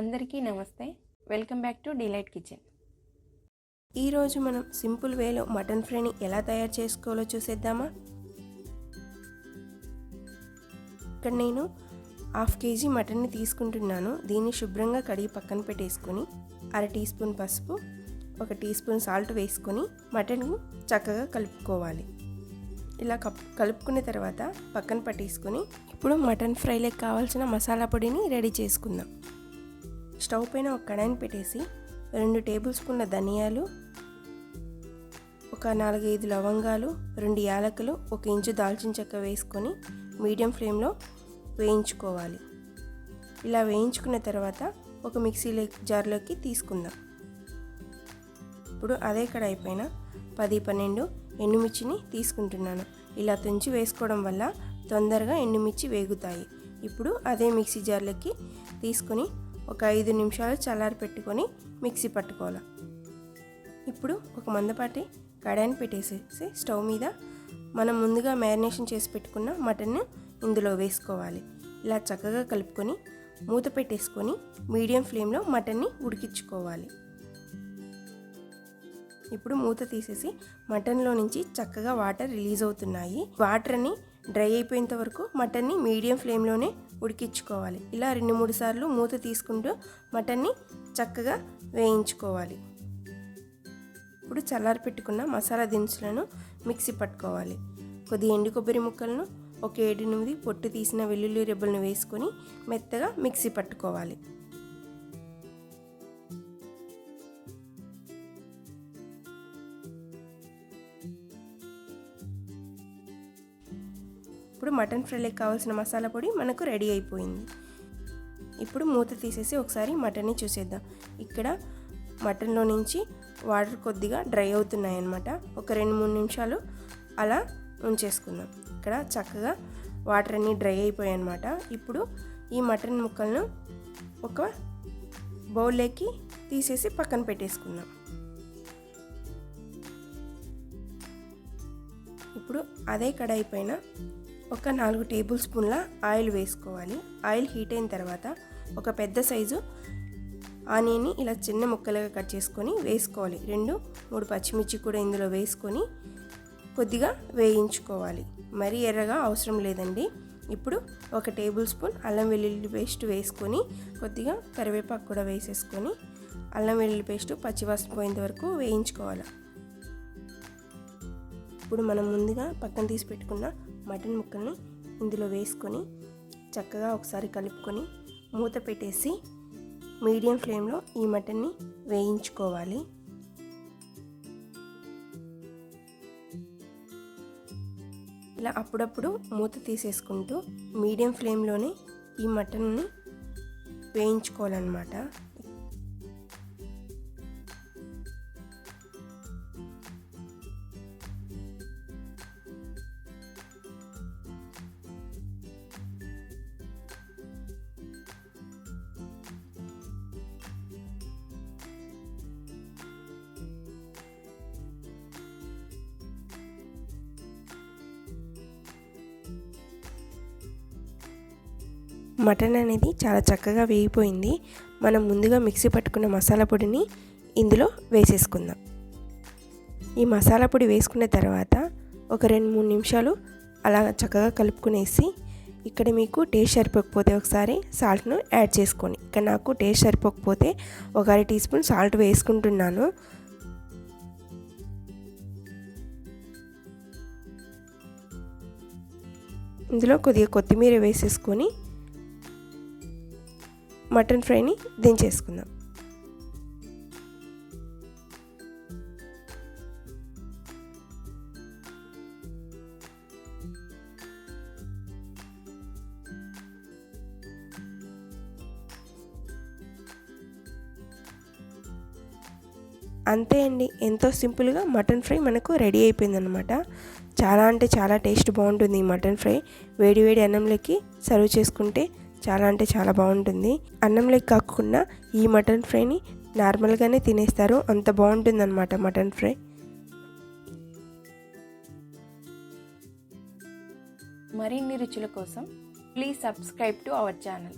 అందరికీ నమస్తే. Welcome back to delight kitchen. ఈరోజు మనం సింపుల్ వేలో మటన్ ఫ్రైని ఎలా తయారు చేసుకోవాలో చూసేద్దామా. ఇక్కడ నేను 1/2 kg మటన్ని తీసుకుంటున్నాను. దీన్ని శుభ్రంగా కడిగి పక్కన పెట్టేసుకొని 1/2 టీ స్పూన్ పసుపు, 1 టీ స్పూన్ సాల్ట్ వేసుకొని మటన్ను చక్కగా కలుపుకోవాలి. ఇలా కలుపుకున్న తర్వాత పక్కన పట్టేసుకొని ఇప్పుడు మటన్ ఫ్రైలకు కావాల్సిన మసాలా పొడిని రెడీ చేసుకుందాం. స్టవ్ పైన ఒక కడాయిని పెట్టేసి 2 టేబుల్ స్పూన్ల ధనియాలు, ఒక 4-5 లవంగాలు, 2 యాలకులు, 1 ఇంచు దాల్చిన చెక్క వేసుకొని మీడియం ఫ్లేమ్లో వేయించుకోవాలి. ఇలా వేయించుకున్న తర్వాత ఒక మిక్సీ జార్లోకి తీసుకుందాం. ఇప్పుడు అదే కడాయి పైన 10-12 ఎండుమిర్చిని తీసుకుంటున్నాను. ఇలా తుంచి వేసుకోవడం వల్ల తొందరగా ఎండుమిర్చి వేగుతాయి. ఇప్పుడు అదే మిక్సీ జార్లోకి తీసుకొని ఒక 5 నిమిషాలు చల్లారి పెట్టుకొని మిక్సీ పట్టుకోవాలి. ఇప్పుడు ఒక మందపాటి కడాయిని పెట్టేసేసి స్టవ్ మీద మనం ముందుగా మ్యారినేషన్ చేసి పెట్టుకున్న మటన్ను ఇందులో వేసుకోవాలి. ఇలా చక్కగా కలుపుకొని మూత పెట్టేసుకొని మీడియం ఫ్లేమ్లో మటన్ని ఉడికించుకోవాలి. ఇప్పుడు మూత తీసేసి మటన్లో నుంచి చక్కగా వాటర్ రిలీజ్ అవుతున్నాయి. వాటర్ని డ్రై అయిపోయేంత వరకు మటన్ని మీడియం ఫ్లేమ్లోనే ఉడికించుకోవాలి. ఇలా 2-3 సార్లు మూత తీసుకుంటూ మటన్ని చక్కగా వేయించుకోవాలి. ఇప్పుడు చల్లారి పెట్టుకున్న మసాలా దినుసులను మిక్సీ పట్టుకోవాలి. కొద్ది ఎండు కొబ్బరి ముక్కలను, ఒక 7-8 పొట్టు తీసిన వెల్లుల్లి రెబ్బలను వేసుకొని మెత్తగా మిక్సీ పట్టుకోవాలి. ఇప్పుడు మటన్ ఫ్రైకి కావాల్సిన మసాలా పొడి మనకు రెడీ అయిపోయింది. ఇప్పుడు మూత తీసేసి ఒకసారి మటన్ని చూసేద్దాం. ఇక్కడ మటన్లో నుంచి వాటర్ కొద్దిగా డ్రై అవుతున్నాయి అన్నమాట. ఒక 2-3 నిమిషాలు అలా ఉంచేసుకుందాం. ఇక్కడ చక్కగా వాటర్ అన్నీ డ్రై అయిపోయాయి అన్నమాట. ఇప్పుడు ఈ మటన్ ముక్కలను ఒక బౌల్లోకి తీసేసి పక్కన పెట్టేసుకుందాం. ఇప్పుడు అదే కడాయి పైన ఒక 4 టేబుల్ స్పూన్ల ఆయిల్ వేసుకోవాలి. ఆయిల్ హీట్ అయిన తర్వాత ఒక పెద్ద సైజు ఆనియన్ని ఇలా చిన్న ముక్కలుగా కట్ చేసుకొని వేసుకోవాలి. 2-3 పచ్చిమిర్చి కూడా ఇందులో వేసుకొని కొద్దిగా వేయించుకోవాలి. మరీ ఎర్రగా అవసరం లేదండి. ఇప్పుడు 1 టేబుల్ స్పూన్ అల్లం వెల్లుల్లి పేస్ట్ వేసుకొని కొద్దిగా కరివేపాకు కూడా వేసేసుకొని అల్లం వెల్లుల్లి పేస్ట్ పచ్చివాసన పోయేంత వరకు వేయించుకోవాలి. ఇప్పుడు మనం ముందుగా పక్కన తీసి పెట్టుకున్న మటన్ ముక్కల్ని ఇందులో వేసుకొని చక్కగా ఒకసారి కలుపుకొని మూత పెట్టేసి మీడియం ఫ్లేమ్లో ఈ మటన్ని వేయించుకోవాలి. ఇలా అప్పుడప్పుడు మూత తీసేసుకుంటూ మీడియం ఫ్లేమ్లోనే ఈ మటన్ని వేయించుకోవాలన్నమాట. మటన్ అనేది చాలా చక్కగా వేగిపోయింది. మనం ముందుగా మిక్సీ పట్టుకున్న మసాలా పొడిని ఇందులో వేసేసుకుందాం. ఈ మసాలా పొడి వేసుకున్న తర్వాత ఒక 2-3 నిమిషాలు అలా చక్కగా కలుపుకునేసి ఇక్కడ మీకు టేస్ట్ సరిపోకపోతే ఒకసారి సాల్ట్ను యాడ్ చేసుకోండి. ఇక్కడ నాకు టేస్ట్ సరిపోకపోతే ఒక 1/2 టీ స్పూన్ సాల్ట్ వేసుకుంటున్నాను. ఇందులో కొద్దిగా కొత్తిమీర వేసేసుకొని మటన్ ఫ్రైని దించేసుకుందాం. అంతే అండి, ఎంతో సింపుల్గా మటన్ ఫ్రై మనకు రెడీ అయిపోయిందనమాట. చాలా అంటే చాలా టేస్ట్ బాగుంటుంది ఈ మటన్ ఫ్రై. వేడి వేడి అన్నంలోకి సర్వ్ చేసుకుంటే చాలా అంటే చాలా బాగుంటుంది. అన్నంలోకి కాకుండా ఈ మటన్ ఫ్రైని నార్మల్గానే తినేస్తారు, అంత బాగుంటుంది అన్నమాట మటన్ ఫ్రై. మరిన్ని రుచుల కోసం please subscribe to our channel.